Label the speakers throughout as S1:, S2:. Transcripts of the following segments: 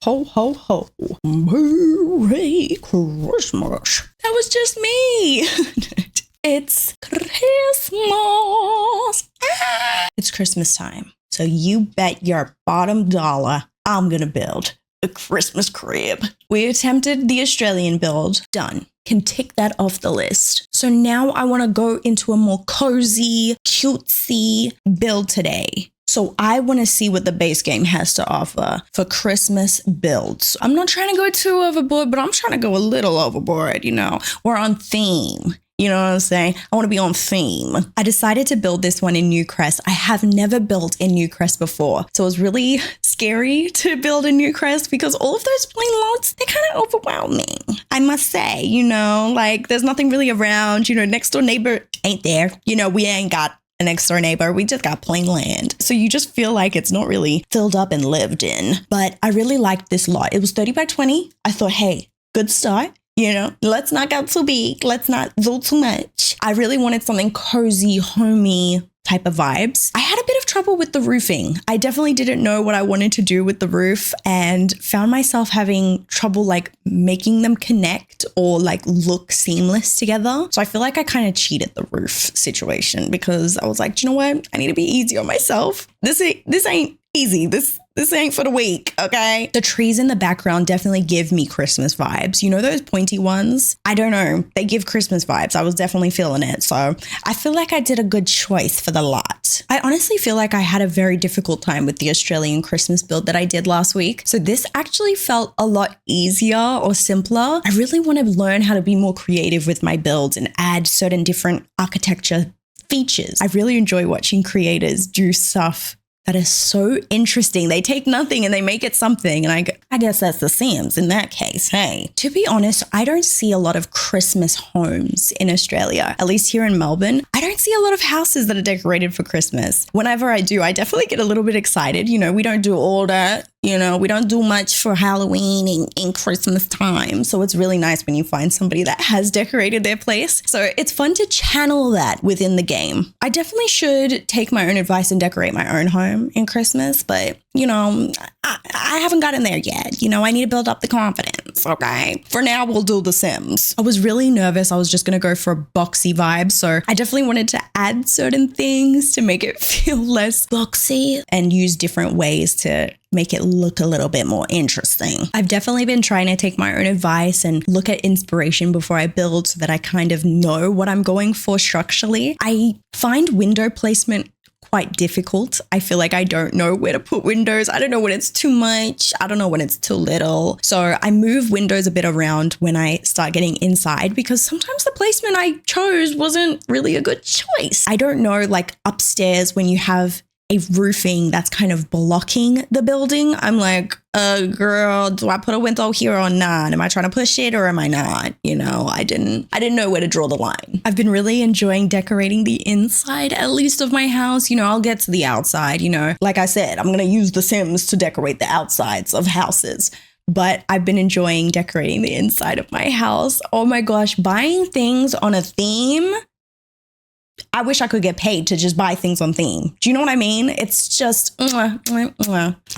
S1: Ho, ho, ho. Merry Christmas. That was just me. It's Christmas. It's Christmas time. So you bet your bottom dollar I'm going to build a Christmas crib. We attempted the Australian build. Done. Can tick that off the list. So now I want to go into a more cozy, cutesy build today. So I want to see what the base game has to offer for Christmas builds. I'm not trying to go too overboard, but I'm trying to go a little overboard, you know. We're on theme. You know what I'm saying? I want to be on theme. I decided to build this one in Newcrest. I have never built in Newcrest before. So it was really scary to build in Newcrest because all of those plain lots, they're kind of overwhelming. I must say, you know, like there's nothing really around, you know, next door neighbor ain't there. You know, we ain't got a next door neighbor. We just got plain land. So you just feel like it's not really filled up and lived in. But I really liked this lot. It was 30 by 20. I thought, hey, good start. You know, let's not go too big. Let's not do too much. I really wanted something cozy, homey type of vibes. I had a bit of trouble with the roofing. I definitely didn't know what I wanted to do with the roof and found myself having trouble like making them connect or like look seamless together. So I feel like I kind of cheated the roof situation because I was like, do you know what? I need to be easy on myself. This ain't easy. This ain't for the week, okay? The trees in the background definitely give me Christmas vibes. You know those pointy ones? I don't know. They give Christmas vibes. I was definitely feeling it. So I feel like I did a good choice for the lot. I honestly feel like I had a very difficult time with the Australian Christmas build that I did last week. So this actually felt a lot easier or simpler. I really want to learn how to be more creative with my builds and add certain different architecture features. I really enjoy watching creators do stuff that is so interesting. They take nothing and they make it something. And I guess that's the Sims in that case. Hey, to be honest, I don't see a lot of Christmas homes in Australia, at least here in Melbourne. I don't see a lot of houses that are decorated for Christmas. Whenever I do, I definitely get a little bit excited. You know, we don't do all that. You know, we don't do much for Halloween in Christmas time. So it's really nice when you find somebody that has decorated their place. So it's fun to channel that within the game. I definitely should take my own advice and decorate my own home in Christmas, but you know, I haven't gotten there yet. You know, I need to build up the confidence, okay? For now, we'll do The Sims. I was really nervous. I was just going to go for a boxy vibe. So I definitely wanted to add certain things to make it feel less boxy and use different ways to make it look a little bit more interesting. I've definitely been trying to take my own advice and look at inspiration before I build so that I kind of know what I'm going for structurally. I find window placement quite difficult. I feel like I don't know where to put windows. I don't know when it's too much. I don't know when it's too little. So I move windows a bit around when I start getting inside because sometimes the placement I chose wasn't really a good choice. I don't know, like upstairs when you have a roofing that's kind of blocking the building. I'm like, girl, do I put a window here or not? Am I trying to push it or am I not? You know, I didn't know where to draw the line. I've been really enjoying decorating the inside, at least of my house. You know, I'll get to the outside, you know, like I said, I'm going to use The Sims to decorate the outsides of houses. But I've been enjoying decorating the inside of my house. Oh my gosh, buying things on a theme. I wish I could get paid to just buy things on theme. Do you know what I mean? It's just, I'll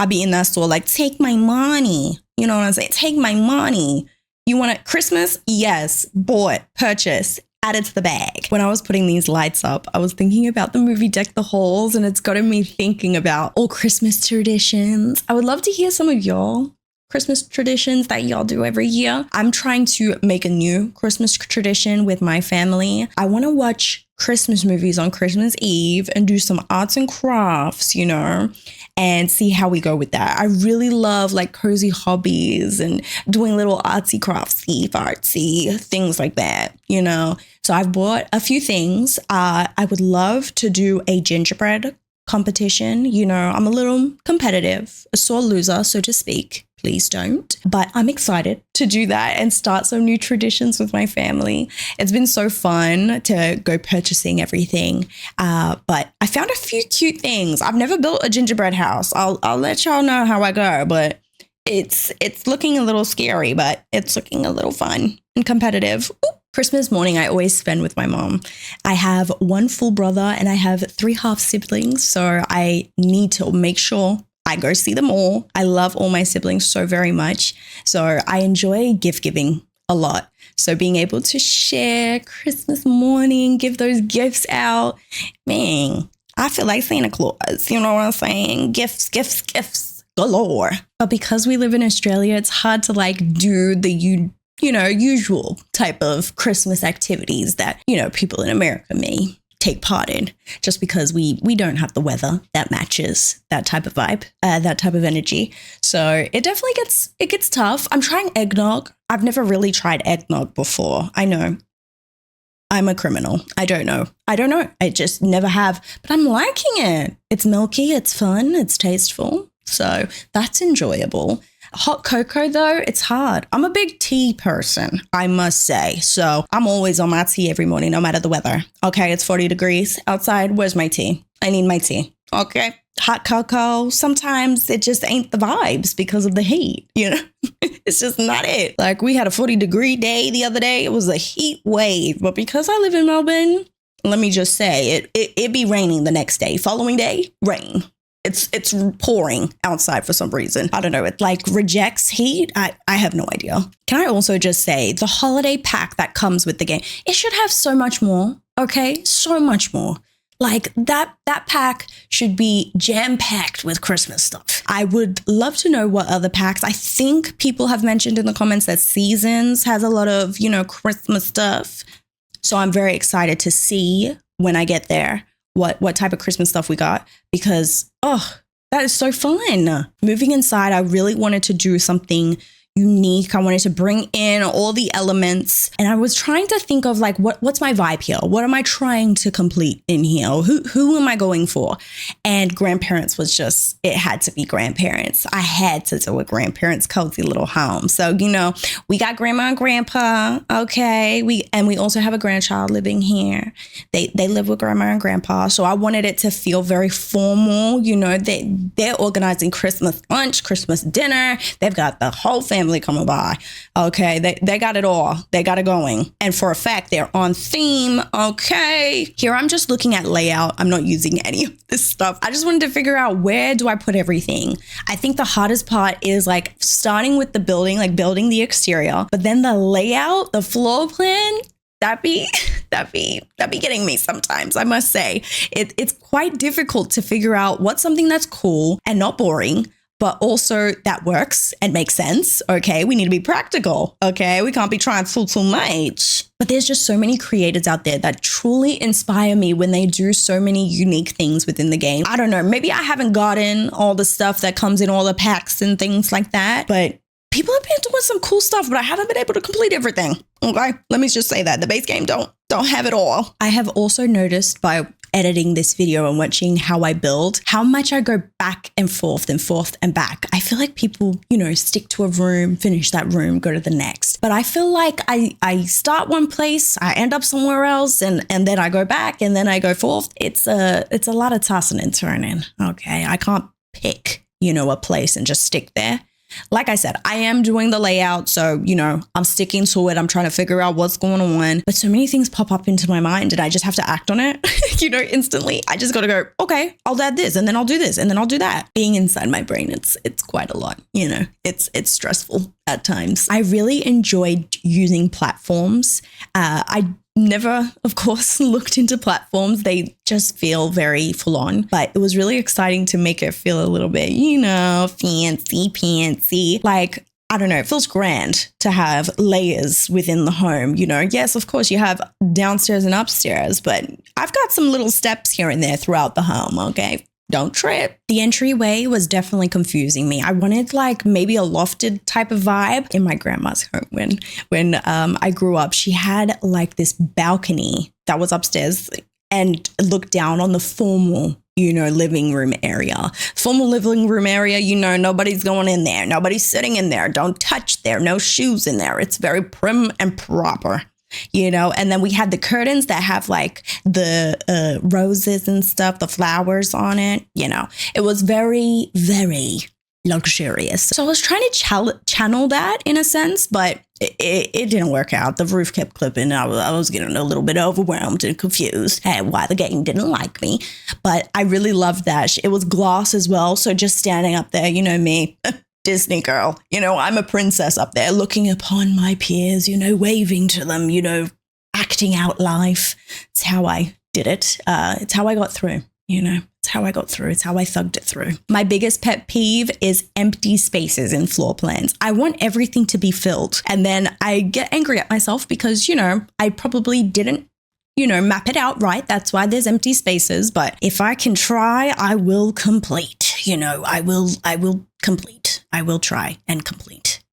S1: be in that store like, take my money. You know what I'm saying? Take my money. You want it Christmas? Yes. Bought, purchase, added to the bag. When I was putting these lights up, I was thinking about the movie Deck the Halls, and it's gotten me thinking about all Christmas traditions. I would love to hear some of y'all Christmas traditions that y'all do every year. I'm trying to make a new Christmas tradition with my family. I want to watch Christmas movies on Christmas Eve and do some arts and crafts, you know, and see how we go with that. I really love like cozy hobbies and doing little artsy craftsy, fartsy things like that, you know. So I've bought a few things. I would love to do a gingerbread competition. You know, I'm a little competitive, a sore loser, so to speak. Please don't. But I'm excited to do that and start some new traditions with my family. It's been so fun to go purchasing everything. But I found a few cute things. I've never built a gingerbread house. I'll let y'all know how I go, but it's looking a little scary, but it's looking a little fun and competitive. Ooh. Christmas morning, I always spend with my mom. I have one full brother and I have 3 half siblings. So I need to make sure I go see them all. I love all my siblings so very much. So I enjoy gift giving a lot. So being able to share Christmas morning, give those gifts out, man, I feel like Santa Claus. You know what I'm saying? Gifts, gifts, gifts galore. But because we live in Australia, it's hard to like do the usual type of Christmas activities that, people in America may take part in, just because we don't have the weather that matches that type of vibe, that type of energy. So it definitely gets tough. I'm trying eggnog. I've never really tried eggnog before. I know I'm a criminal. I don't know. I just never have, but I'm liking it. It's milky, it's fun, it's tasteful. So that's enjoyable. Hot cocoa, though, it's hard. I'm a big tea person, I must say. So I'm always on my tea every morning, no matter the weather. Okay, it's 40 degrees outside. Where's my tea? I need my tea. Okay. Hot cocoa, sometimes it just ain't the vibes because of the heat, It's just not it. Like we had a 40-degree day the other day. It was a heat wave. But because I live in Melbourne, let me just say it be raining the next day. Following day, rain. It's pouring outside for some reason. I don't know. It like rejects heat. I have no idea. Can I also just say the holiday pack that comes with the game, it should have so much more. Okay. So much more. Like that pack should be jam-packed with Christmas stuff. I would love to know what other packs. I think people have mentioned in the comments that Seasons has a lot of, Christmas stuff. So I'm very excited to see when I get there what type of Christmas stuff we got, because, that is so fun. Moving inside, I really wanted to do something unique. I wanted to bring in all the elements, and I was trying to think of like, what's my vibe here? What am I trying to complete in here? Who am I going for? And grandparents was just, it had to be grandparents. I had to do a grandparents cozy little home. So, we got grandma and grandpa. Okay. We also have a grandchild living here. They live with grandma and grandpa. So I wanted it to feel very formal. They're organizing Christmas lunch, Christmas dinner. They've got the whole family coming by. Okay. They got it all. They got it going. And for a fact, they're on theme. Okay. Here, I'm just looking at layout. I'm not using any of this stuff. I just wanted to figure out, where do I put everything? I think the hardest part is like starting with the building, like building the exterior, but then the layout, the floor plan, that be getting me sometimes. I must say it's quite difficult to figure out what's something that's cool and not boring, but also that works and makes sense. Okay, we need to be practical. Okay, we can't be trying too much. But there's just so many creators out there that truly inspire me when they do so many unique things within the game. I don't know, maybe I haven't gotten all the stuff that comes in all the packs and things like that, but people have been doing some cool stuff, but I haven't been able to complete everything. Okay, let me just say that the base game don't have it all. I have also noticed by editing this video and watching how I build, how much I go back and forth and back. I feel like people, stick to a room, finish that room, go to the next. But I feel like I start one place, I end up somewhere else, and then I go back and then I go forth. It's a lot of tossing and turning. Okay, I can't pick, a place and just stick there. Like I said, I am doing the layout. So, I'm sticking to it. I'm trying to figure out what's going on. But so many things pop up into my mind and I just have to act on it, instantly. I just got to go, okay, I'll add this and then I'll do this and then I'll do that. Being inside my brain, it's quite a lot, it's stressful at times. I really enjoyed using platforms. I never, of course, looked into platforms. They just feel very full on, but it was really exciting to make it feel a little bit, fancy pantsy. Like, I don't know, it feels grand to have layers within the home. Yes, of course, you have downstairs and upstairs, but I've got some little steps here and there throughout the home. Okay. Don't trip. The entryway was definitely confusing me. I wanted like maybe a lofted type of vibe. In my grandma's home when I grew up, she had like this balcony that was upstairs and looked down on the formal, living room area. Formal living room area, nobody's going in there. Nobody's sitting in there. Don't touch there. No shoes in there. It's very prim and proper. And then we had the curtains that have like the roses and stuff, the flowers on it. It was very, very luxurious. So I was trying to channel that in a sense, but it didn't work out. The roof kept clipping. I was getting a little bit overwhelmed and confused at why the game didn't like me. But I really loved that. It was glass as well. So just standing up there, you know me, Disney girl, you know, I'm a princess up there looking upon my peers, you know, waving to them, you know, acting out life. It's how I did it. It's how I got through, you know. It's how I got through. It's how I thugged it through. My biggest pet peeve is empty spaces in floor plans. I want everything to be filled. And then I get angry at myself because, you know, I probably didn't, you know, map it out right. That's why there's empty spaces. But if I can try, I will complete. You know, I will complete. I will try and complete.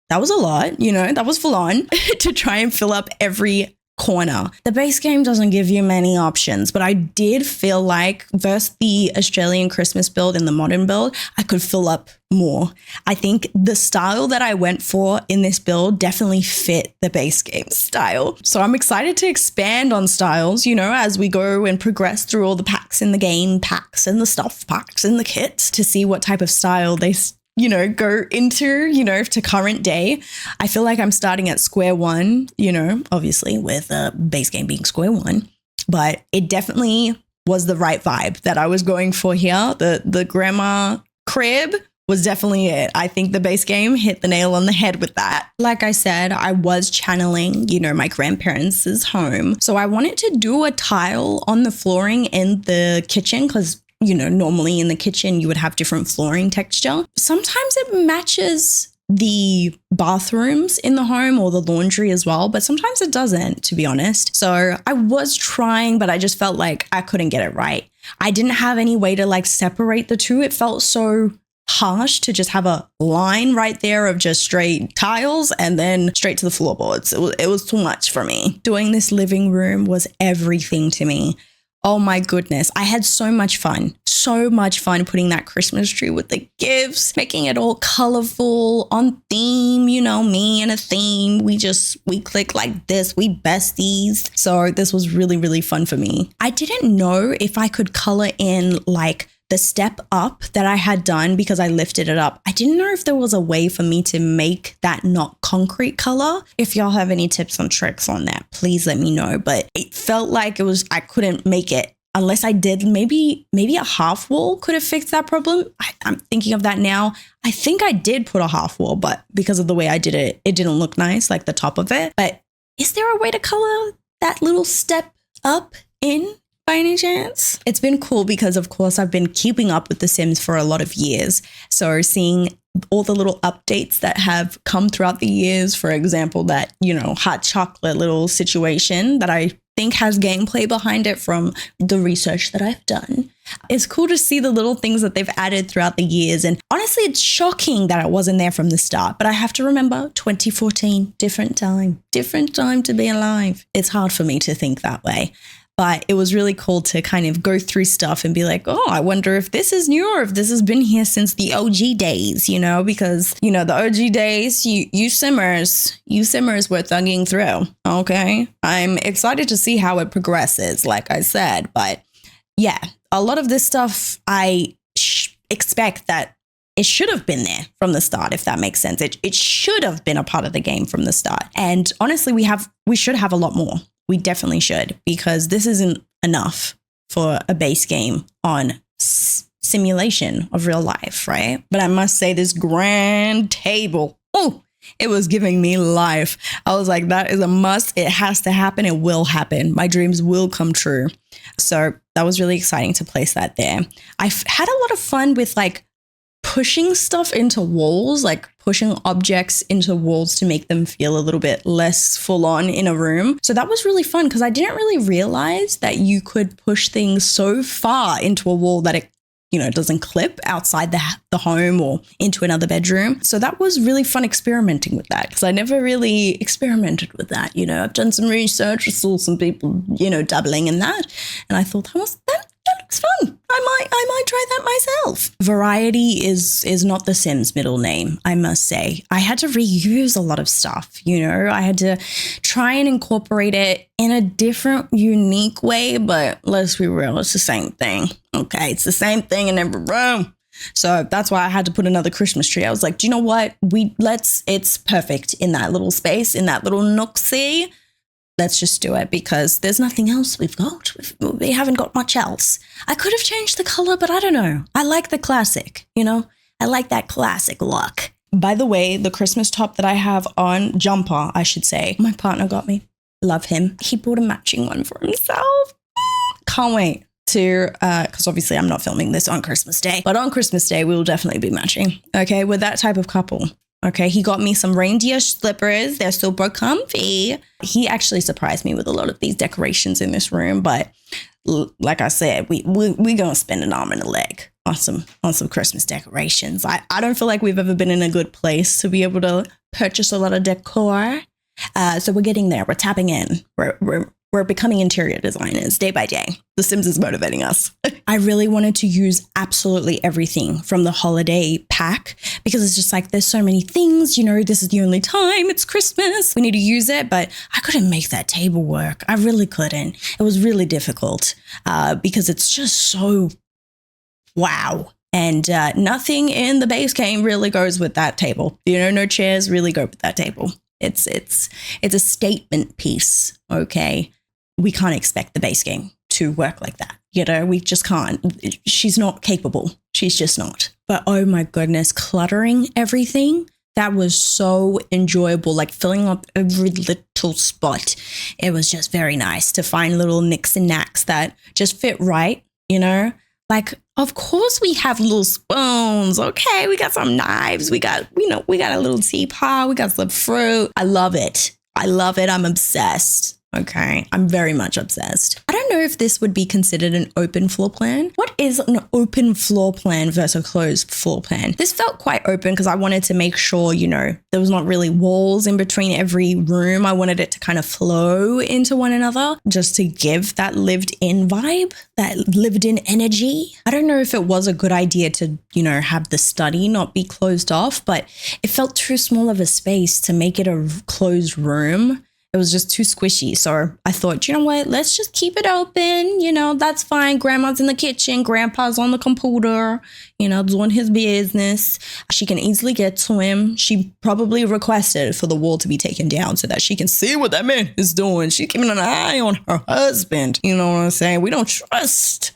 S1: That was a lot, you know, that was full on to try and fill up every corner. The base game doesn't give you many options, but I did feel like versus the Australian Christmas build and the modern build, I could fill up more. I think the style that I went for in this build definitely fit the base game style. So I'm excited to expand on styles, you know, as we go and progress through all the packs in the game packs and the stuff packs and the kits to see what type of style they you know, go into, you know, to current day. I feel like I'm starting at square one, you know, obviously with the base game being square one, but it definitely was the right vibe that I was going for here. The grandma crib was definitely it. I think the base game hit the nail on the head with that. Like I said, I was channeling, you know, my grandparents' home. So I wanted to do a tile on the flooring in the kitchen because, you know, normally in the kitchen, you would have different flooring texture. Sometimes it matches the bathrooms in the home or the laundry as well, but sometimes it doesn't, to be honest. So I was trying, but I just felt like I couldn't get it right. I didn't have any way to like separate the two. It felt so harsh to just have a line right there of just straight tiles and then straight to the floorboards. It was too much for me. Doing this living room was everything to me. Oh my goodness. I had so much fun putting that Christmas tree with the gifts, making it all colorful on theme, you know, me and a theme. We click like this. We besties. So this was really, really fun for me. I didn't know if I could color in like the step up that I had done because I lifted it up. I didn't know if there was a way for me to make that not concrete color. If y'all have any tips and tricks on that, please let me know. But it felt like I couldn't make it unless I did maybe a half wall could have fixed that problem. I'm thinking of that now. I think I did put a half wall, but because of the way I did it, it didn't look nice, like the top of it. But is there a way to color that little step up in? By any chance? It's been cool because, of course, I've been keeping up with The Sims for a lot of years. So seeing all the little updates that have come throughout the years, for example, that, you know, hot chocolate little situation that I think has gameplay behind it from the research that I've done. It's cool to see the little things that they've added throughout the years. And honestly, it's shocking that it wasn't there from the start. But I have to remember 2014, different time to be alive. It's hard for me to think that way. But it was really cool to kind of go through stuff and be like, oh, I wonder if this is new or if this has been here since the OG days, you know, because, you know, the OG days, you simmers were thugging through. OK, I'm excited to see how it progresses, like I said. But yeah, a lot of this stuff, I expect that it should have been there from the start, if that makes sense. It should have been a part of the game from the start. And honestly, we should have a lot more. We definitely should, because this isn't enough for a base game on simulation of real life, right? But I must say this grand table, oh, it was giving me life. I was like, that is a must. It has to happen. It will happen. My dreams will come true. So that was really exciting to place that there. I've had a lot of fun with like pushing stuff into walls, like pushing objects into walls to make them feel a little bit less full on in a room. So that was really fun because I didn't really realize that you could push things so far into a wall that it, you know, doesn't clip outside the home or into another bedroom. So that was really fun experimenting with that because I never really experimented with that. You know, I've done some research, I saw some people, you know, dabbling in that. And I thought that looks fun. I might try that myself. Variety is not the Sims middle name, I must say. I had to reuse a lot of stuff, you know. I had to try and incorporate it in a different, unique way, but let's be real, it's the same thing. Okay, it's the same thing in every room. So that's why I had to put another Christmas tree. I was like, do you know what? It's perfect in that little space, in that little nooksy. Let's just do it because there's nothing else we've got. We haven't got much else. I could have changed the color, but I don't know. I like the classic, you know? I like that classic look. By the way, the Christmas top that I have on, jumper, I should say, my partner got me. Love him. He bought a matching one for himself. Can't wait to, because obviously I'm not filming this on Christmas Day, but on Christmas Day, we will definitely be matching. Okay, we're that type of couple. Okay, he got me some reindeer slippers. They're super comfy. He actually surprised me with a lot of these decorations in this room, but like I said, we gonna spend an arm and a leg on some Christmas decorations. I don't feel like we've ever been in a good place to be able to purchase a lot of decor. So we're getting there. We're tapping in. We're becoming interior designers day by day. The Sims is motivating us. I really wanted to use absolutely everything from the holiday pack because it's just like, there's so many things, you know, this is the only time, it's Christmas. We need to use it, but I couldn't make that table work. I really couldn't. It was really difficult because it's just so wow. And nothing in the base game really goes with that table. You know, no chairs really go with that table. It's a statement piece, okay? We can't expect the base game to work like that. You know, we just can't. She's not capable. She's just not. But oh my goodness, cluttering everything, that was so enjoyable, like filling up every little spot. It was just very nice to find little nicks and knacks that just fit right, you know? Like, of course we have little spoons. Okay, we got some knives. We got a little teapot. We got some fruit. I love it. I'm obsessed. Okay, I'm very much obsessed. I don't know if this would be considered an open floor plan. What is an open floor plan versus a closed floor plan? This felt quite open because I wanted to make sure, you know, there was not really walls in between every room. I wanted it to kind of flow into one another just to give that lived in vibe, that lived in energy. I don't know if it was a good idea to, you know, have the study not be closed off, but it felt too small of a space to make it a closed room. It was just too squishy. So I thought, you know what, let's just keep it open. You know, that's fine. Grandma's in the kitchen. Grandpa's on the computer, you know, doing his business. She can easily get to him. She probably requested for the wall to be taken down so that she can see what that man is doing. She's keeping an eye on her husband. You know what I'm saying? We don't trust.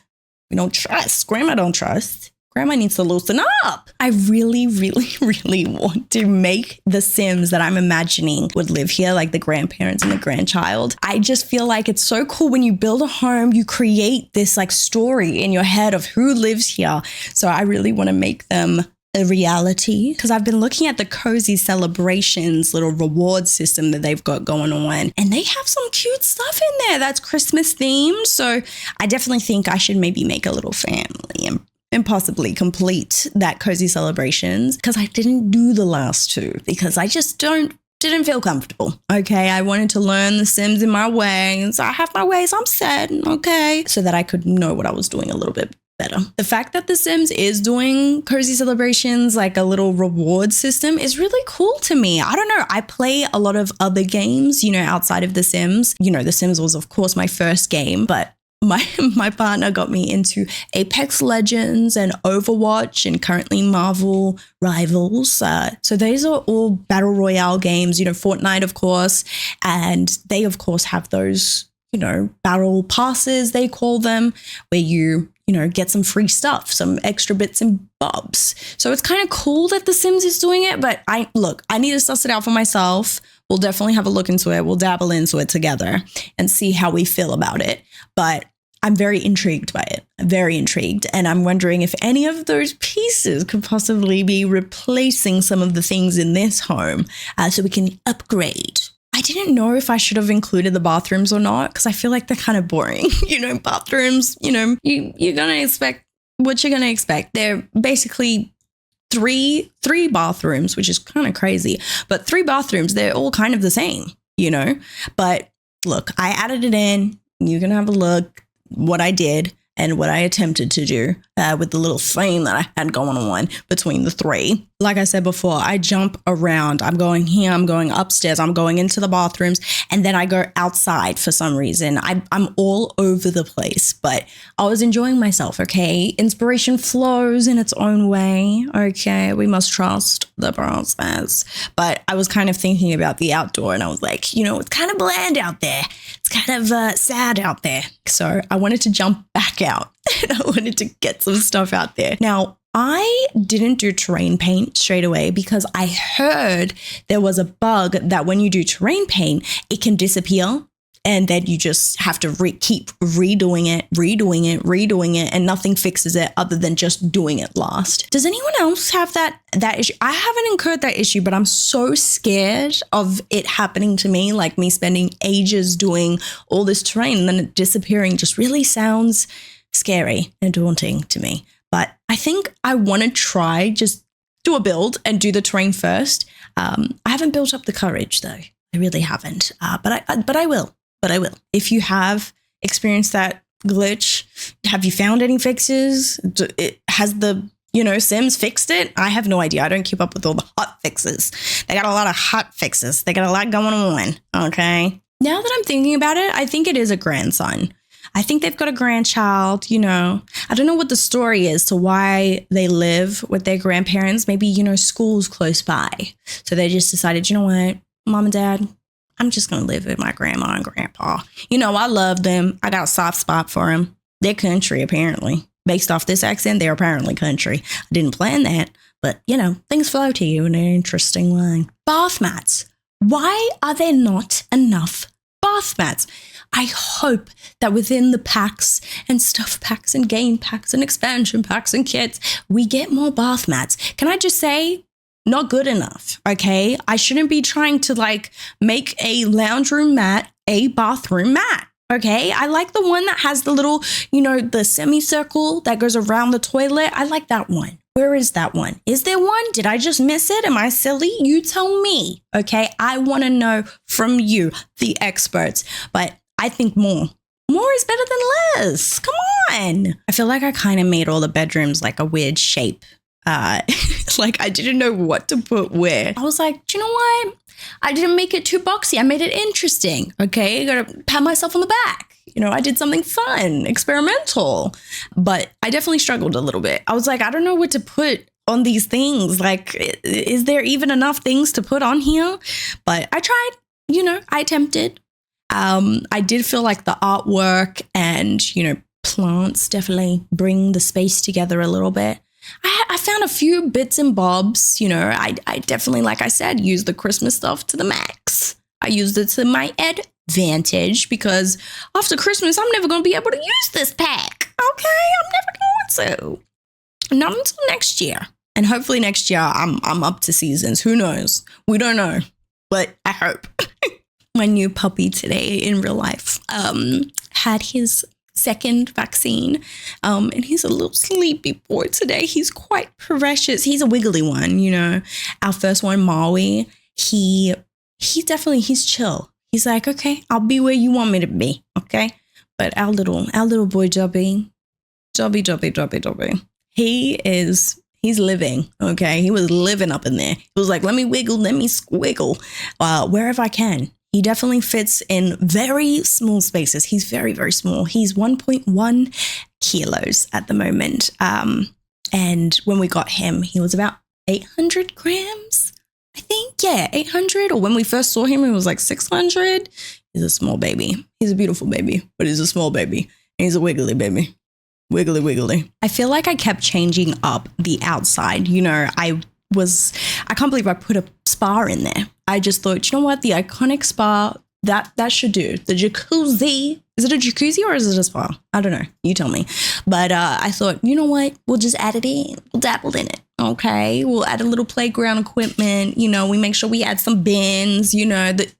S1: Grandma don't trust. Grandma needs to loosen up. I really, really, really want to make the Sims that I'm imagining would live here, like the grandparents and the grandchild. I just feel like it's so cool when you build a home, you create this like story in your head of who lives here. So I really want to make them a reality because I've been looking at the Cozy Celebrations little reward system that they've got going on, and they have some cute stuff in there that's Christmas themed. So I definitely think I should maybe make a little family and possibly complete that Cozy Celebrations because I didn't do the last two because I just didn't feel comfortable. Okay, I wanted to learn the Sims in my ways. I have my ways, I'm set, okay, so that I could know what I was doing a little bit better. The fact that The Sims is doing Cozy Celebrations, like a little reward system, is really cool to me. I don't know. I play a lot of other games, you know, outside of The Sims. You know, The Sims was, of course, my first game, but my partner got me into Apex Legends and Overwatch and currently Marvel Rivals. So these are all battle royale games, you know, Fortnite, of course. And they, of course, have those, you know, battle passes, they call them, where you know, get some free stuff, some extra bits and bobs. So it's kind of cool that The Sims is doing it. But I need to suss it out for myself. We'll definitely have a look into it. We'll dabble into it together and see how we feel about it. But I'm very intrigued by it. I'm very intrigued. And I'm wondering if any of those pieces could possibly be replacing some of the things in this home so we can upgrade. I didn't know if I should have included the bathrooms or not because I feel like they're kind of boring. You know, bathrooms, you know, you're going to expect what you're going to expect. They're basically three bathrooms, which is kind of crazy. But 3 bathrooms, they're all kind of the same, you know. But look, I added it in. You can have a look what I did. and what I attempted to do with the little theme that I had going on between the three. Like I said before, I jump around. I'm going here, I'm going upstairs, I'm going into the bathrooms, and then I go outside for some reason. I'm all over the place, but I was enjoying myself, okay? Inspiration flows in its own way, okay? We must trust the process. But I was kind of thinking about the outdoor, and I was like, it's kind of bland out there. It's kind of sad out there. So I wanted to jump back out and I wanted to get some stuff out there. Now, I didn't do terrain paint straight away because I heard there was a bug that when you do terrain paint, it can disappear. And then you just have to keep redoing it, and nothing fixes it other than just doing it last. Does anyone else have that issue? I haven't incurred that issue, but I'm so scared of it happening to me, like me spending ages doing all this terrain and then it disappearing just really sounds scary and daunting to me. But I think I want to try just do a build and do the terrain first. I haven't built up the courage though. I really haven't, but I will. But I will. If you have experienced that glitch, have you found any fixes? Has the, Sims fixed it? I have no idea. I don't keep up with all the hot fixes. They got a lot of hot fixes. They got a lot going on. Okay. Now that I'm thinking about it, I think it is a grandson. I think they've got a grandchild, I don't know what the story is to why they live with their grandparents. Maybe, school's close by. So they just decided, you know what, Mom and Dad, I'm just going to live with my grandma and grandpa. I love them. I got a soft spot for them. They're country, apparently. Based off this accent, they're apparently country. I didn't plan that, but, things flow to you in an interesting way. Bath mats. Why are there not enough bath mats? I hope that within the packs and stuff packs and game packs and expansion packs and kits, we get more bath mats. Can I just say, not good enough, okay? I shouldn't be trying to make a lounge room mat a bathroom mat, okay? I like the one that has the little, the semicircle that goes around the toilet. I like that one. Where is that one? Is there one? Did I just miss it? Am I silly? You tell me, okay? I want to know from you, the experts, but I think more is better than less. Come on. I feel like I kind of made all the bedrooms like a weird shape. I didn't know what to put where. I was like, do you know what? I didn't make it too boxy. I made it interesting. Okay. I gotta pat myself on the back. I did something fun, experimental, but I definitely struggled a little bit. I was like, I don't know what to put on these things. Is there even enough things to put on here? But I tried, I attempted. I did feel like the artwork and, plants definitely bring the space together a little bit. I found a few bits and bobs, I definitely, like I said, used the Christmas stuff to the max. I used it to my advantage because after Christmas, I'm never going to be able to use this pack. Okay, I'm never going to. Not until next year. And hopefully next year I'm up to seasons. Who knows? We don't know, but I hope. My new puppy today in real life had his second vaccine, and he's a little sleepy boy today. He's quite precious. He's a wiggly one, Our first one, Maui, he's chill. He's like, okay, I'll be where you want me to be, okay? But our little boy Jubby, he's living, okay? He was living up in there. He was like, let me wiggle, let me squiggle, wherever I can. He definitely fits in very small spaces. He's very, very small. He's 1.1 kilos at the moment. And when we got him, he was about 800 grams, I think. Yeah, 800. Or when we first saw him, he was like 600. He's a small baby. He's a beautiful baby, but he's a small baby. And he's a wiggly baby. Wiggly. I feel like I kept changing up the outside. I can't believe I put a spa in there. I just thought, you know what? The iconic spa, that should do. The jacuzzi. Is it a jacuzzi or is it a spa? I don't know. You tell me. But I thought, you know what? We'll just add it in. We'll dabble in it. Okay. We'll add a little playground equipment. We make sure we add some bins, the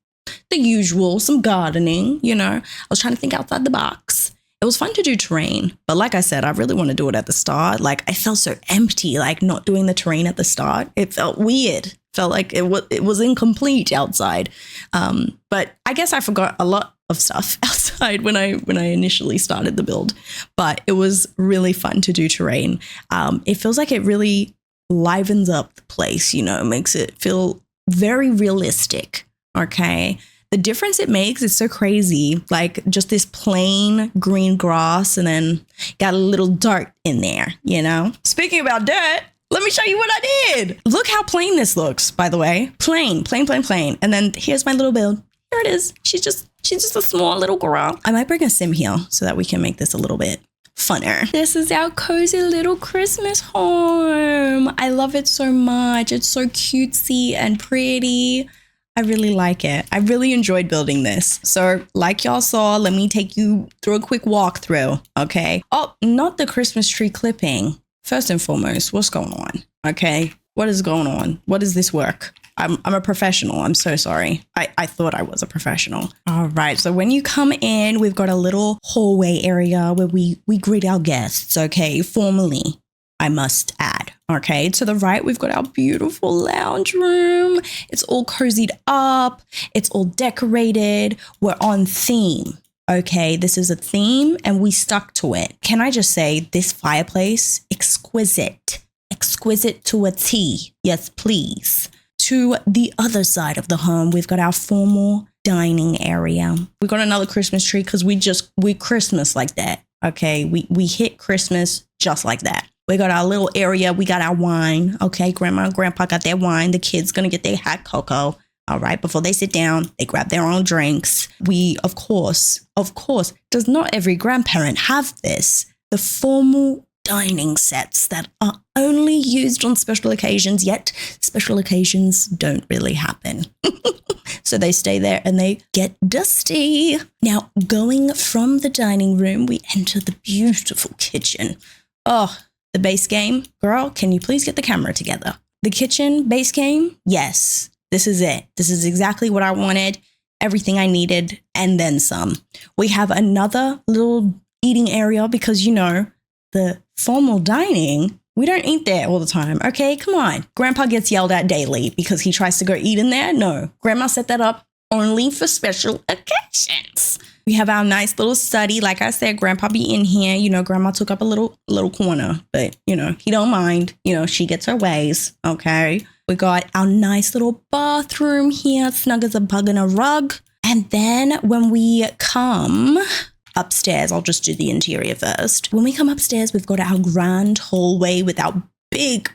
S1: usual, some gardening, I was trying to think outside the box. It was fun to do terrain, but like I said, I really want to do it at the start. I felt so empty, not doing the terrain at the start. It felt weird. Felt like it was incomplete outside. But I guess I forgot a lot of stuff outside when I initially started the build, but it was really fun to do terrain. It feels like it really livens up the place, you know, makes it feel very realistic. Okay. The difference it makes is so crazy. Like just this plain green grass and then got a little dirt in there, you know? Speaking about dirt, let me show you what I did. Look how plain this looks, by the way. Plain. And then here's my little build. Here it is. She's just a small little girl. I might bring a sim here so that we can make this a little bit funner. This is our cozy little Christmas home. I love it so much. It's so cutesy and pretty. I really like it. I really enjoyed building this. So like y'all saw, let me take you through a quick walkthrough, okay? Oh, not the Christmas tree clipping. First and foremost, what's going on, okay? What is going on? What is this work? I'm a professional. I'm so sorry. I thought I was a professional. All right. So when you come in, we've got a little hallway area where we greet our guests, okay? Formally, I must add. Okay, to the right, we've got our beautiful lounge room. It's all cozied up. It's all decorated. We're on theme. Okay, this is a theme and we stuck to it. Can I just say this fireplace, exquisite to a T. Yes, please. To the other side of the home, we've got our formal dining area. We've got another Christmas tree because we Christmas like that. Okay, we hit Christmas just like that. We got our little area. We got our wine. Okay, grandma and grandpa got their wine. The kids gonna get their hot cocoa. All right, before they sit down, they grab their own drinks. We, of course, does not every grandparent have this? The formal dining sets that are only used on special occasions, yet special occasions don't really happen. So they stay there and they get dusty. Now, going from the dining room, we enter the beautiful kitchen. Oh, the base game. Girl, can you please get the camera together? The kitchen base game? Yes, this is it. This is exactly what I wanted, everything I needed, and then some. We have another little eating area because, you know, the formal dining, we don't eat there all the time. Okay, come on. Grandpa gets yelled at daily because he tries to go eat in there. No, grandma set that up only for special occasions. We have our nice little study. Like I said, grandpa be in here. You know, grandma took up a little corner, but you know, he don't mind. You know, she gets her ways. Okay. We got our nice little bathroom here, snug as a bug in a rug. And then when we come upstairs, I'll just do the interior first. When we come upstairs, we've got our grand hallway with our big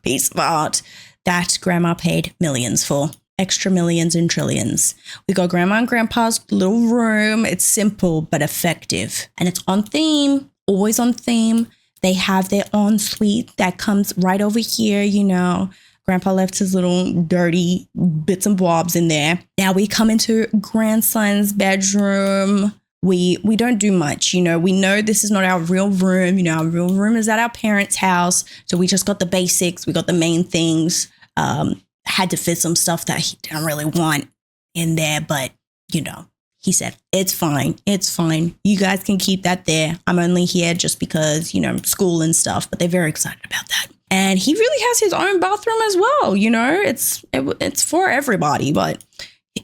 S1: piece of art that grandma paid millions for. Extra millions and trillions. We got grandma and grandpa's little room. It's simple but effective. And it's on theme, always on theme. They have their ensuite that comes right over here, you know. Grandpa left his little dirty bits and bobs in there. Now we come into grandson's bedroom. We don't do much, you know. We know this is not our real room. You know, our real room is at our parents' house. So we just got the basics. We got the main things. Had to fit some stuff that he didn't really want in there, but you know, he said, it's fine. You guys can keep that there. I'm only here just because, you know, school and stuff, but they're very excited about that. And he really has his own bathroom as well. You know, it's for everybody, but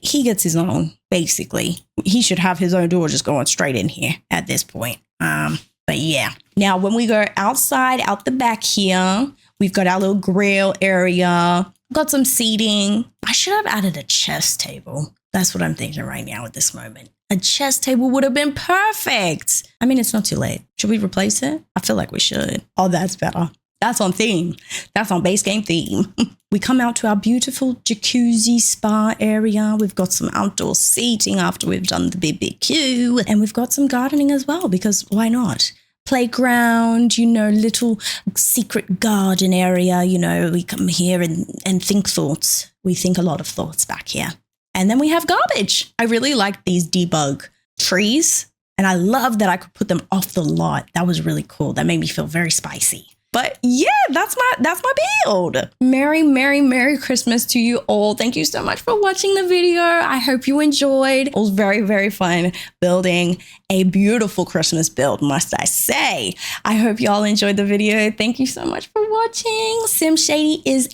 S1: he gets his own, basically. He should have his own door just going straight in here at this point. But yeah, now when we go outside, out the back here, we've got our little grill area. Got some seating. I should have added a chess table. That's what I'm thinking right now at this moment. A chess table would have been perfect. I mean, it's not too late. Should we replace it? I feel like we should. Oh, that's better. That's on theme. That's on base game theme. We come out to our beautiful jacuzzi spa area. We've got some outdoor seating after we've done the BBQ. And we've got some gardening as well, because why not? Playground, you know, little secret garden area. You know, we come here and think thoughts. We think a lot of thoughts back here. And then we have garbage. I really like these debug trees. And I love that I could put them off the lot. That was really cool. That made me feel very spicy. But yeah, that's my build. Merry Christmas to you all. Thank you so much for watching the video. I hope you enjoyed. It was very fun building a beautiful Christmas build, must I say. I hope y'all enjoyed the video. Thank you so much for watching. SimmmShadyyy is